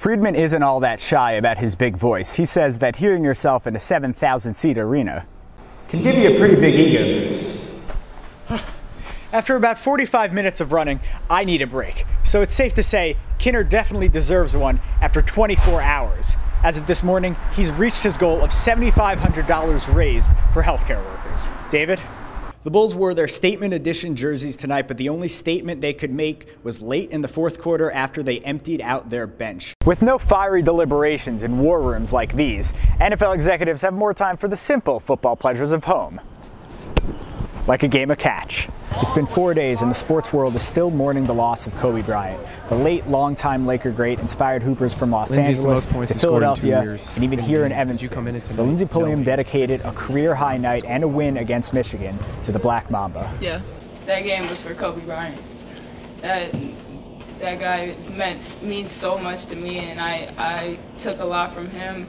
Friedman isn't all that shy about his big voice. He says that hearing yourself in a 7,000-seat arena can give you a pretty big ego boost. After about 45 minutes of running, I need a break. So it's safe to say Kinner definitely deserves one after 24 hours. As of this morning, he's reached his goal of $7,500 raised for healthcare workers. David? The Bulls wore their statement edition jerseys tonight, but the only statement they could make was late in the fourth quarter after they emptied out their bench. With no fiery deliberations in war rooms like these, NFL executives have more time for the simple football pleasures of home, like a game of catch. It's been 4 days and the sports world is still mourning the loss of Kobe Bryant. The late, long-time Laker great inspired hoopers from Los Angeles to Philadelphia and even here in Evanston. But Lindsey Pulliam dedicated a career-high night and a win against Michigan to the Black Mamba. Yeah, that game was for Kobe Bryant. That guy means so much to me, and I took a lot from him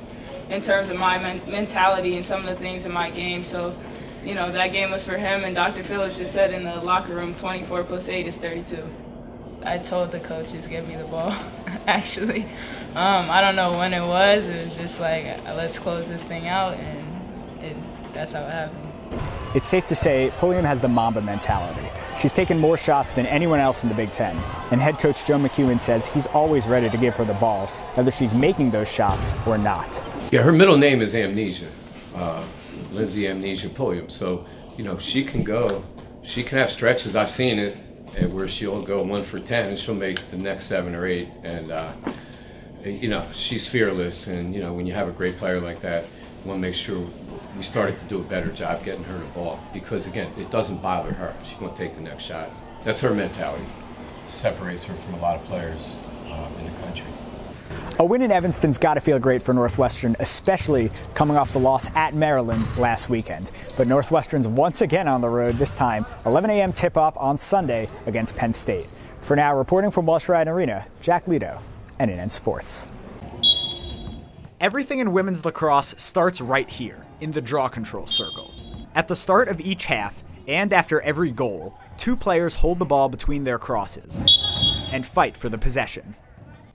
in terms of my mentality and some of the things in my game. So, you know, that game was for him, and Dr. Phillips just said in the locker room, 24 plus 8 is 32. I told the coaches, give me the ball, actually. I don't know when it was just like, let's close this thing out, and that's how it happened. It's safe to say Pulliam has the Mamba mentality. She's taken more shots than anyone else in the Big Ten, and head coach Joe McEwen says he's always ready to give her the ball, whether she's making those shots or not. Yeah, her middle name is Amnesia. Lindsey Amnesia Pulliam. So, you know, she can have stretches, I've seen it, where she'll go 1 for 10 and she'll make the next 7 or 8. And, you know, she's fearless. And, you know, when you have a great player like that, you want to make sure we started to do a better job getting her the ball. Because, again, it doesn't bother her. She's going to take the next shot. That's her mentality. Separates her from a lot of players in the country. A win in Evanston's got to feel great for Northwestern, especially coming off the loss at Maryland last weekend. But Northwestern's once again on the road, this time 11 a.m. tip-off on Sunday against Penn State. For now, reporting from Welsh Ryan Arena, Jack Lido, NNN Sports. Everything in women's lacrosse starts right here, in the draw control circle. At the start of each half, and after every goal, 2 players hold the ball between their crosses and fight for the possession.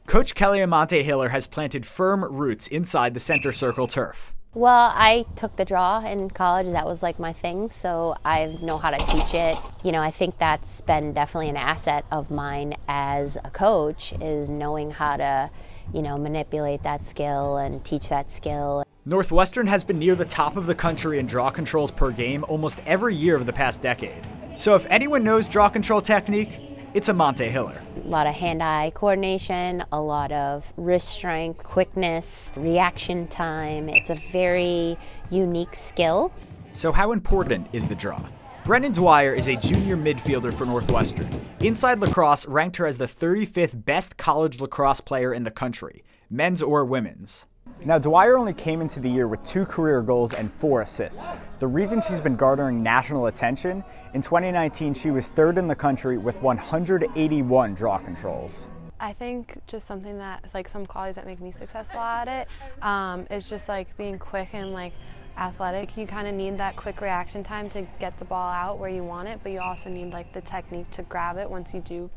Coach Kelly Amante Hiller has planted firm roots inside the center circle turf. Well, I took the draw in college. That was like my thing, so I know how to teach it. You know, I think that's been definitely an asset of mine as a coach, is knowing how to, you know, manipulate that skill and teach that skill. Northwestern has been near the top of the country in draw controls per game almost every year of the past decade. So if anyone knows draw control technique, it's Amante Hiller. A lot of hand-eye coordination, a lot of wrist strength, quickness, reaction time. It's a very unique skill. So how important is the draw? Brennan Dwyer is a junior midfielder for Northwestern. Inside Lacrosse ranked her as the 35th best college lacrosse player in the country, men's or women's. Now, Dwyer only came into the year with 2 career goals and 4 assists. The reason she's been garnering national attention, in 2019 she was 3rd in the country with 181 draw controls. I think just something that, like, some qualities that make me successful at it is just like being quick and like athletic. You kind of need that quick reaction time to get the ball out where you want it, but you also need like the technique to grab it once you do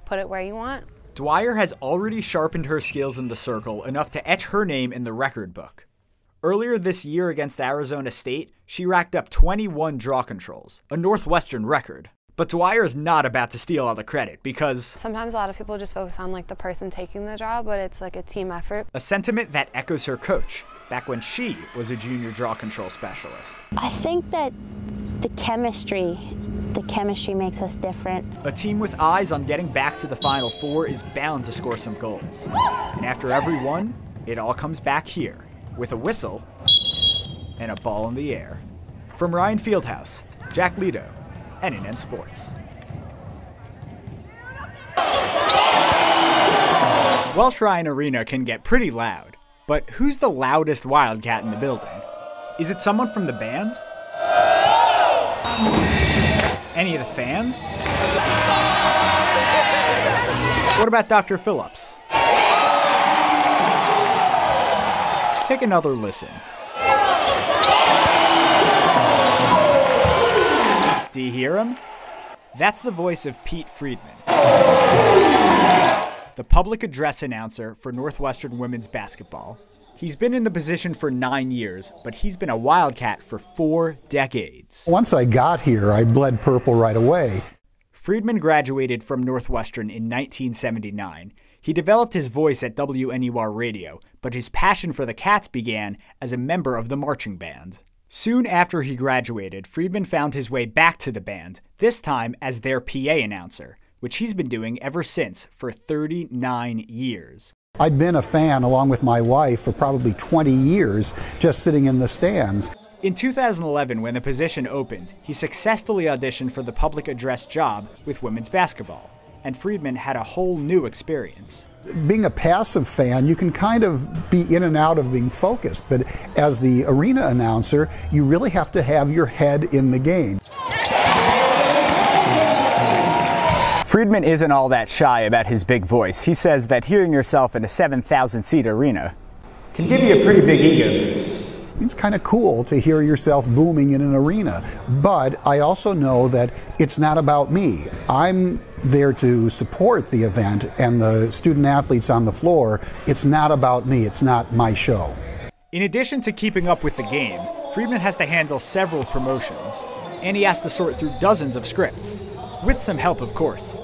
put it where you want. Dwyer has already sharpened her skills in the circle enough to etch her name in the record book. Earlier this year against Arizona State, she racked up 21 draw controls, a Northwestern record. But Dwyer is not about to steal all the credit because sometimes a lot of people just focus on like the person taking the draw, but it's like a team effort. A sentiment that echoes her coach back when she was a junior draw control specialist. I think that the chemistry makes us different. A team with eyes on getting back to the Final Four is bound to score some goals. And after every one, it all comes back here, with a whistle and a ball in the air. From Ryan Fieldhouse, Jack Lido, NNN Sports. Welsh Ryan Arena can get pretty loud, but who's the loudest Wildcat in the building? Is it someone from the band? Any of the fans? What about Dr. Phillips? Take another listen. Do you hear him? That's the voice of Pete Friedman, the public address announcer for Northwestern women's basketball. He's been in the position for 9 years, but he's been a Wildcat for 4 decades. Once I got here, I bled purple right away. Friedman graduated from Northwestern in 1979. He developed his voice at WNUR radio, but his passion for the Cats began as a member of the marching band. Soon after he graduated, Friedman found his way back to the band, this time as their PA announcer, which he's been doing ever since for 39 years. I'd been a fan along with my wife for probably 20 years, just sitting in the stands. In 2011, when the position opened, he successfully auditioned for the public address job with women's basketball, and Friedman had a whole new experience. Being a passive fan, you can kind of be in and out of being focused, but as the arena announcer, you really have to have your head in the game. Friedman isn't all that shy about his big voice. He says that hearing yourself in a 7,000-seat arena can give you a pretty big ego boost. It's kind of cool to hear yourself booming in an arena, but I also know that it's not about me. I'm there to support the event and the student athletes on the floor. It's not about me. It's not my show. In addition to keeping up with the game, Friedman has to handle several promotions, and he has to sort through dozens of scripts. With some help, of course.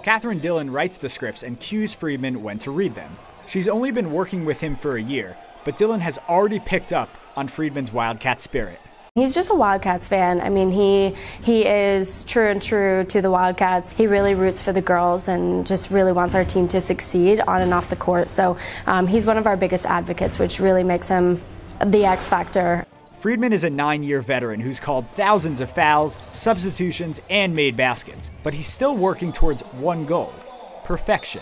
Catherine Dillon writes the scripts and cues Friedman when to read them. She's only been working with him for a year, but Dillon has already picked up on Friedman's Wildcat spirit. He's just a Wildcats fan. I mean, he is true and true to the Wildcats. He really roots for the girls and just really wants our team to succeed on and off the court. So he's one of our biggest advocates, which really makes him the X factor. Friedman is a 9-year veteran who's called thousands of fouls, substitutions, and made baskets, but he's still working towards one goal: perfection.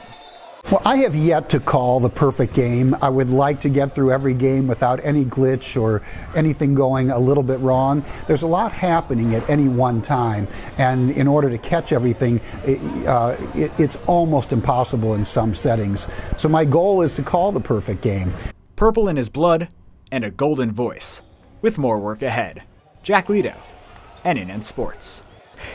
Well, I have yet to call the perfect game. I would like to get through every game without any glitch or anything going a little bit wrong. There's a lot happening at any one time, and in order to catch everything, it's almost impossible in some settings. So my goal is to call the perfect game. Purple in his blood and a golden voice, with more work ahead. Jack Lido, NNN Sports.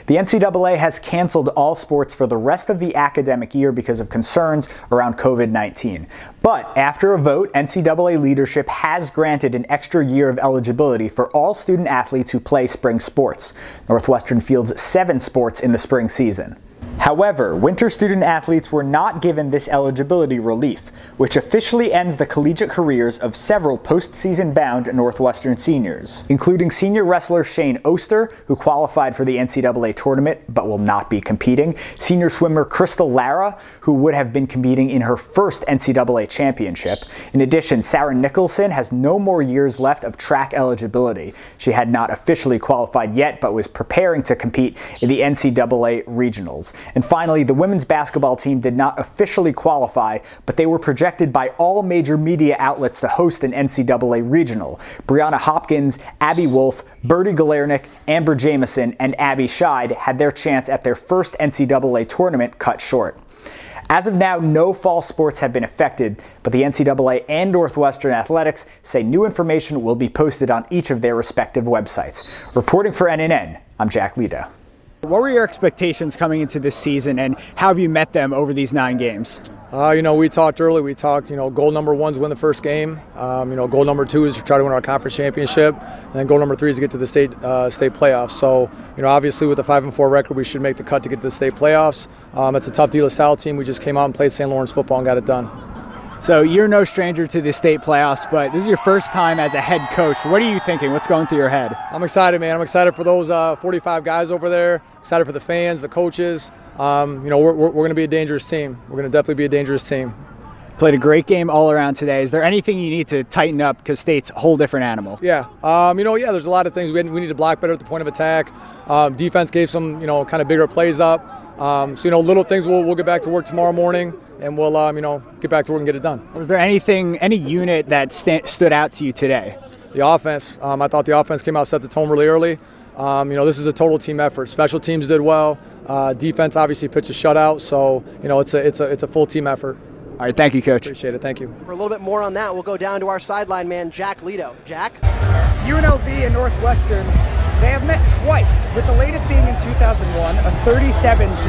The NCAA has canceled all sports for the rest of the academic year because of concerns around COVID-19. But after a vote, NCAA leadership has granted an extra year of eligibility for all student athletes who play spring sports. Northwestern fields 7 sports in the spring season. However, winter student athletes were not given this eligibility relief, which officially ends the collegiate careers of several postseason-bound Northwestern seniors, including senior wrestler Shane Oster, who qualified for the NCAA tournament but will not be competing, senior swimmer Crystal Lara, who would have been competing in her first NCAA championship. In addition, Sarah Nicholson has no more years left of track eligibility. She had not officially qualified yet, but was preparing to compete in the NCAA regionals. And finally, the women's basketball team did not officially qualify, but they were projected by all major media outlets to host an NCAA regional. Brianna Hopkins, Abby Wolf, Birdie Galernick, Amber Jamison, and Abby Scheid had their chance at their first NCAA tournament cut short. As of now, no fall sports have been affected, but the NCAA and Northwestern Athletics say new information will be posted on each of their respective websites. Reporting for NNN, I'm Jack Lido. What were your expectations coming into this season, and how have you met them over these 9 games? We talked early. We talked, goal number 1 is win the first game. Goal number 2 is to try to win our conference championship. And then goal number 3 is to get to the state playoffs. So, obviously with the 5-4 record, we should make the cut to get to the state playoffs. It's a tough De La Salle team. We just came out and played St. Laurence football and got it done. So you're no stranger to the state playoffs, but this is your first time as a head coach. What are you thinking? What's going through your head? I'm excited, man. I'm excited for those 45 guys over there. Excited for the fans, the coaches. We're going to be a dangerous team. We're going to definitely be a dangerous team. Played a great game all around today. Is there anything you need to tighten up, because state's a whole different animal? Yeah. There's a lot of things. We need to block better at the point of attack. Defense gave some, kind of bigger plays up. Little things we'll get back to work tomorrow morning, and we'll, get back to work and get it done. Was there any unit that stood out to you today? The offense. I thought the offense came out, set the tone really early. This is a total team effort. Special teams did well. Defense obviously pitched a shutout, so it's a full team effort. All right, thank you, Coach. Appreciate it. Thank you. For a little bit more on that, we'll go down to our sideline man, Jack Lido. Jack? UNLV and Northwestern They have met twice, with the latest being in 2001, a 37-28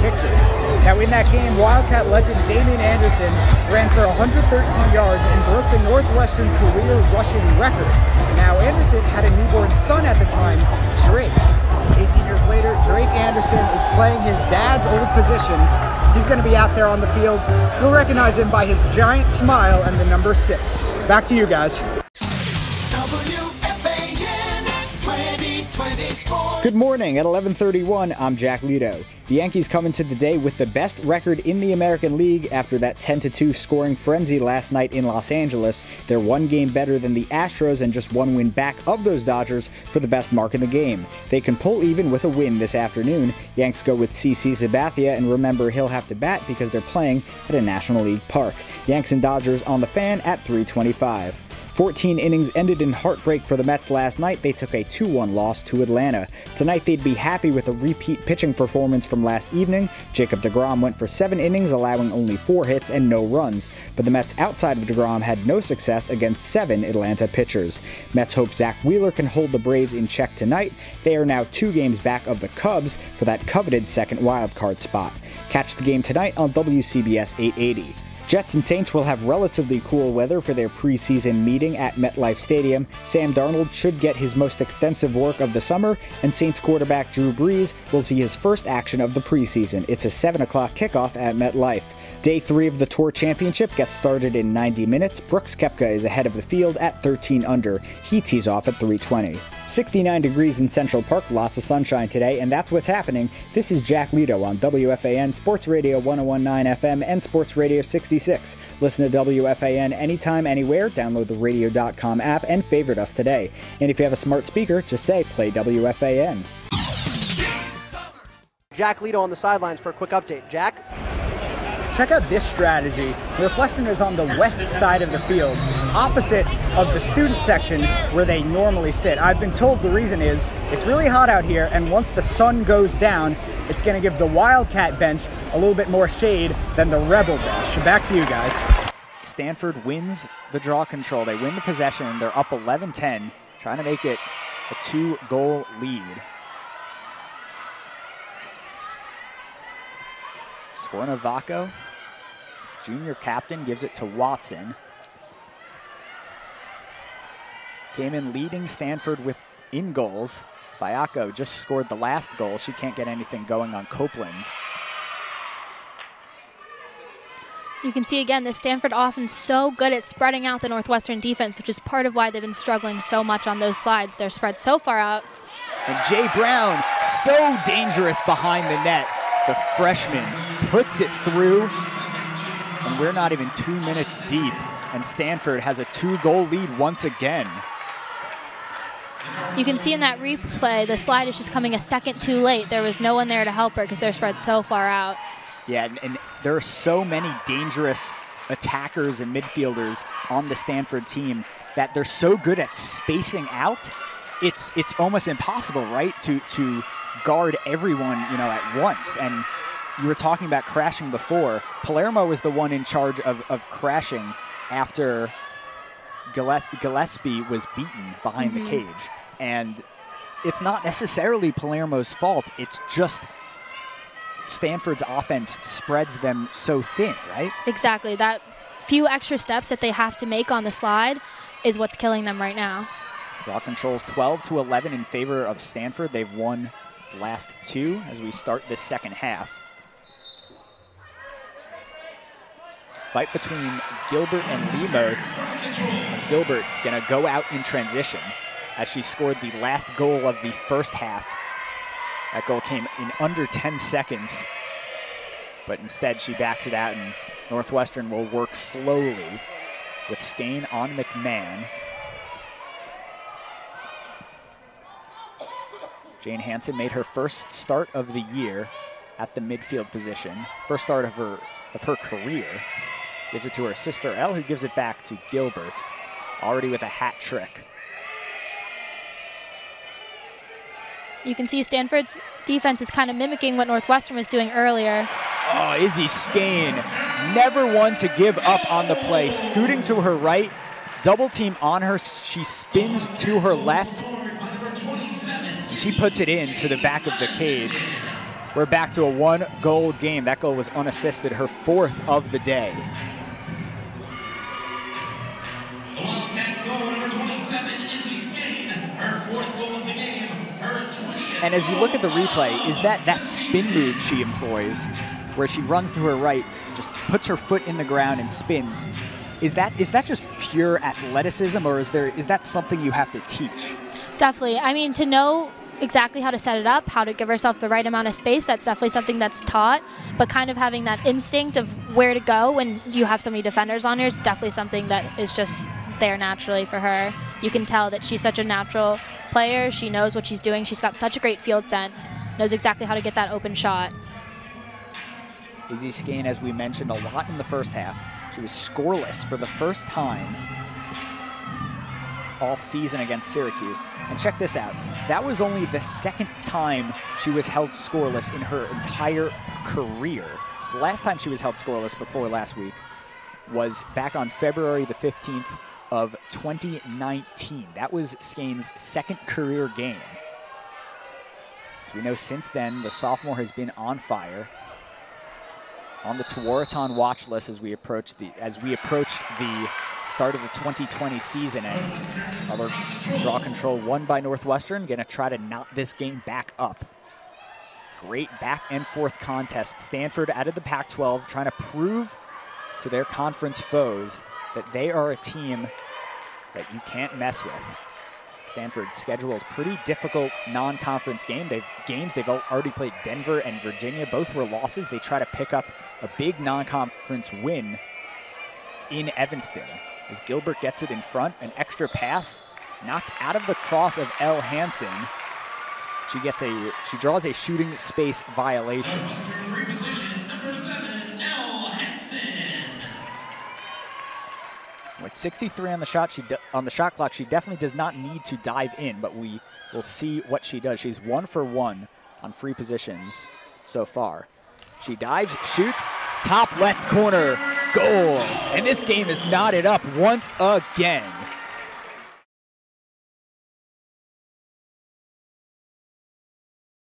victory. Now in that game, Wildcat legend Damian Anderson ran for 113 yards and broke the Northwestern career rushing record. Now Anderson had a newborn son at the time, Drake. 18 years later, Drake Anderson is playing his dad's old position. He's going to be out there on the field. You'll recognize him by his giant smile and the number 6. Back to you guys. Good morning. At 11:31, I'm Jack Lido. The Yankees come into the day with the best record in the American League after that 10-2 scoring frenzy last night in Los Angeles. They're one game better than the Astros and just one win back of those Dodgers for the best mark in the game. They can pull even with a win this afternoon. Yanks go with CC Sabathia, and remember, he'll have to bat because they're playing at a National League park. Yanks and Dodgers on the Fan at 3:25. 14 innings ended in heartbreak for the Mets last night. They took a 2-1 loss to Atlanta. Tonight they'd be happy with a repeat pitching performance from last evening. Jacob deGrom went for 7 innings, allowing only 4 hits and no runs. But the Mets outside of deGrom had no success against 7 Atlanta pitchers. Mets hope Zach Wheeler can hold the Braves in check tonight. They are now 2 games back of the Cubs for that coveted second wildcard spot. Catch the game tonight on WCBS 880. Jets and Saints will have relatively cool weather for their preseason meeting at MetLife Stadium. Sam Darnold should get his most extensive work of the summer, and Saints quarterback Drew Brees will see his first action of the preseason. It's a 7 o'clock kickoff at MetLife. Day 3 of the Tour Championship gets started in 90 minutes. Brooks Koepka is ahead of the field at 13 under. He tees off at 3:20. 69 degrees in Central Park, lots of sunshine today, and that's what's happening. This is Jack Lido on WFAN, Sports Radio 101.9 FM, and Sports Radio 66. Listen to WFAN anytime, anywhere. Download the radio.com app and favorite us today. And if you have a smart speaker, just say, play WFAN. Jack Lido on the sidelines for a quick update. Jack? Check out this strategy. Northwestern is on the west side of the field, opposite of the student section where they normally sit. I've been told the reason is it's really hot out here, and once the sun goes down, it's going to give the Wildcat bench a little bit more shade than the Rebel bench. Back to you guys. Stanford wins the draw control. They win the possession. They're up 11-10, trying to make it a 2-goal lead. Scornavaco, junior captain, gives it to Watson. Came in leading Stanford with in goals. Bayako just scored the last goal. She can't get anything going on Copeland. You can see again, this Stanford offense so good at spreading out the Northwestern defense, which is part of why they've been struggling so much on those slides. They're spread so far out. And Jay Brown, so dangerous behind the net. The freshman puts it through, and we're not even 2 minutes deep, and Stanford has a 2-goal lead once again. You can see in that replay, the slide is just coming a second too late. There was no one there to help her because they're spread so far out. Yeah, and there are so many dangerous attackers and midfielders on the Stanford team that they're so good at spacing out. It's almost impossible, right, to guard everyone, at once. And you were talking about crashing before. Palermo was the one in charge of crashing after Gillespie was beaten behind the cage. And it's not necessarily Palermo's fault. It's just Stanford's offense spreads them so thin, right? Exactly. That few extra steps that they have to make on the slide is what's killing them right now. Draw controls 12-11 in favor of Stanford. They've won the last 2 as we start this second half. Fight between Gilbert and Lemos. And Gilbert gonna go out in transition as she scored the last goal of the first half. That goal came in under 10 seconds, but instead she backs it out, and Northwestern will work slowly with Skane on McMahon. Jane Hansen made her first start of the year at the midfield position. First start of her career. Gives it to her sister Elle, who gives it back to Gilbert, already with a hat trick. You can see Stanford's defense is kind of mimicking what Northwestern was doing earlier. Oh, Izzy Skane, never one to give up on the play. Scooting to her right, double team on her. She spins to her left, And she puts it into the back of the cage. We're back to a 1-goal game. That goal was unassisted, her 4th of the day. And as you look at the replay, is that spin move she employs, where she runs to her right, just puts her foot in the ground and spins. Is that just pure athleticism, or is that something you have to teach? Definitely. I mean, to know exactly how to set it up, how to give herself the right amount of space, that's definitely something that's taught. But kind of having that instinct of where to go when you have so many defenders on her is definitely something that is just there naturally for her. You can tell that she's such a natural player. She knows what she's doing. She's got such a great field sense, knows exactly how to get that open shot. Izzy Skane, as we mentioned, a lot in the first half. She was scoreless for the first time all season against Syracuse. And check this out. That was only the 2nd time she was held scoreless in her entire career. The last time she was held scoreless before last week was back on February the 15th of 2019. That was Skane's 2nd career game. As we know, since then, the sophomore has been on fire. On the Tewaaraton watch list as we approached the start of the 2020 season. And another draw control won by Northwestern. Going to try to knot this game back up. Great back and forth contest. Stanford out of the Pac-12 trying to prove to their conference foes that they are a team that you can't mess with. Stanford's schedule is pretty difficult non-conference games. They've already played Denver and Virginia. Both were losses. They try to pick up a big non-conference win in Evanston. As Gilbert gets it in front, an extra pass knocked out of the cross of Elle Hansen. She draws a shooting space violation. Number 7, Elle Hansen. With 63 on the shot clock, she definitely does not need to dive in, but we will see what she does. She's 1 for 1 on free positions so far. She dives, shoots, top left corner, goal. And this game is knotted up once again.